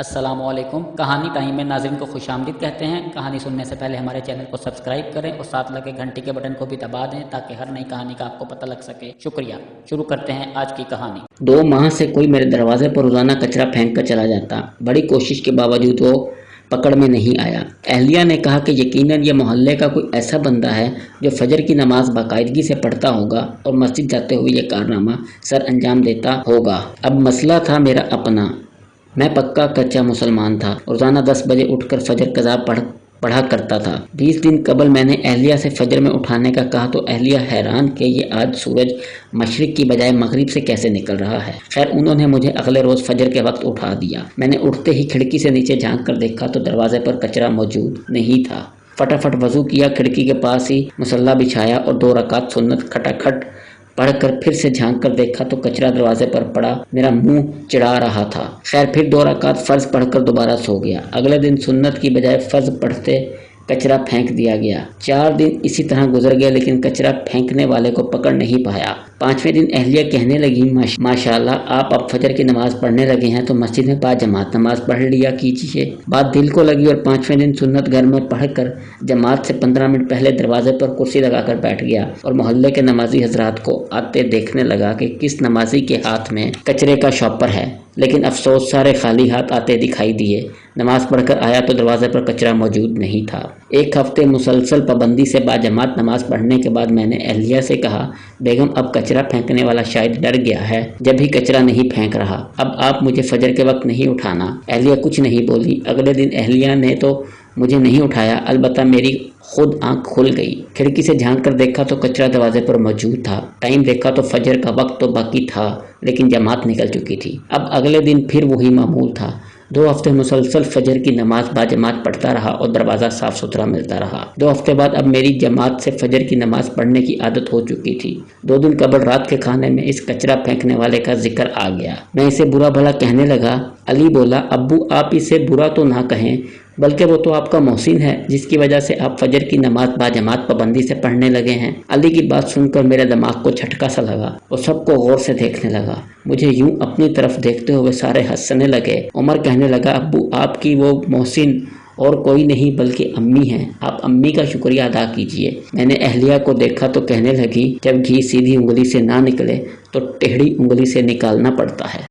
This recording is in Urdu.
السلام علیکم۔ کہانی ٹائم میں ناظرین کو خوش آمدید کہتے ہیں۔ کہانی سننے سے پہلے ہمارے چینل کو سبسکرائب کریں اور ساتھ لگے گھنٹی کے بٹن کو بھی دبا دیں تاکہ ہر نئی کہانی کا آپ کو پتہ لگ سکے۔ شکریہ۔ شروع کرتے ہیں آج کی کہانی۔ 2 ماہ سے کوئی میرے دروازے پر روزانہ کچرا پھینک کر چلا جاتا۔ بڑی کوشش کے باوجود وہ پکڑ میں نہیں آیا۔ اہلیہ نے کہا کہ یقیناً یہ محلے کا کوئی ایسا بندہ ہے جو فجر کی نماز باقاعدگی سے پڑھتا ہوگا اور مسجد جاتے ہوئے یہ کارنامہ سر انجام دیتا ہوگا۔ اب مسئلہ تھا میرا اپنا۔ میں پکا کچا مسلمان تھا، روزانہ 10 بجے اٹھ کر فجر قضا پڑھا کرتا تھا۔ 20 دن قبل میں نے اہلیہ سے فجر میں اٹھانے کا کہا تو اہلیہ حیران کہ یہ آج سورج مشرق کی بجائے مغرب سے کیسے نکل رہا ہے۔ خیر انہوں نے مجھے اگلے روز فجر کے وقت اٹھا دیا۔ میں نے اٹھتے ہی کھڑکی سے نیچے جھانک کر دیکھا تو دروازے پر کچرا موجود نہیں تھا۔ فٹافٹ وضو کیا، کھڑکی کے پاس ہی مصلی بچھایا اور 2 رکعت سنت کھٹاکھٹ پڑھ کر پھر سے جھانک کر دیکھا تو کچرا دروازے پر پڑا میرا منہ چڑھا رہا تھا۔ خیر پھر 2 رکعت فرض پڑھ کر دوبارہ سو گیا۔ اگلے دن سنت کی بجائے فرض پڑھتے کچرا پھینک دیا گیا۔ 4 دن اسی طرح گزر گئے لیکن کچرا پھینکنے والے کو پکڑ نہیں پایا۔ 5ویں دن اہلیہ کہنے لگی ماشاءاللہ آپ اب فجر کی نماز پڑھنے لگے ہیں تو مسجد میں با جماعت نماز پڑھ لیا کیجیے۔ بات دل کو لگی اور 5ویں دن سنت گھر میں پڑھ کر جماعت سے 15 منٹ پہلے دروازے پر کرسی لگا کر بیٹھ گیا اور محلے کے نمازی حضرات کو آتے دیکھنے لگا کہ کس نمازی کے ہاتھ میں کچرے کا شاپر ہے، لیکن افسوس سارے خالی ہاتھ آتے دکھائی دیے۔ نماز پڑھ کر آیا تو دروازے پر کچرا موجود نہیں تھا۔ 1 ہفتے مسلسل پابندی سے با جماعت نماز پڑھنے کے بعد میں نے اہلیہ سے کہا بیگم اب کچرا پھینکنے والا شاید ڈر گیا ہے جب بھی کچرا نہیں پھینک رہا، اب آپ مجھے فجر کے وقت نہیں اٹھانا۔ اہلیہ کچھ نہیں بولی۔ اگلے دن اہلیہ نے تو مجھے نہیں اٹھایا، البتہ میری خود آنکھ کھل گئی۔ کھڑکی سے جھانک کر دیکھا تو کچرا دروازے پر موجود تھا۔ ٹائم دیکھا تو فجر کا وقت تو باقی تھا لیکن جماعت نکل چکی تھی۔ اب اگلے دن پھر وہی معمول تھا۔ 2 ہفتے مسلسل فجر کی نماز با جماعت پڑھتا رہا اور دروازہ صاف ستھرا ملتا رہا۔ 2 ہفتے بعد اب میری جماعت سے فجر کی نماز پڑھنے کی عادت ہو چکی تھی۔ 2 دن قبل رات کے کھانے میں اس کچرا پھینکنے والے کا ذکر آ گیا۔ میں اسے برا بھلا کہنے لگا۔ علی بولا ابو آپ اسے برا تو نہ کہیں، بلکہ وہ تو آپ کا محسن ہے جس کی وجہ سے آپ فجر کی نماز با جماعت پابندی سے پڑھنے لگے ہیں۔ علی کی بات سن کر میرے دماغ کو جھٹکا سا لگا اور سب کو غور سے دیکھنے لگا۔ مجھے یوں اپنی طرف دیکھتے ہوئے سارے ہنسنے لگے۔ عمر کہنے لگا ابو آپ کی وہ محسن اور کوئی نہیں بلکہ امی ہیں، آپ امی کا شکریہ ادا کیجئے۔ میں نے اہلیہ کو دیکھا تو کہنے لگی جب گھی سیدھی انگلی سے نہ نکلے تو ٹیڑھی انگلی سے نکالنا پڑتا ہے۔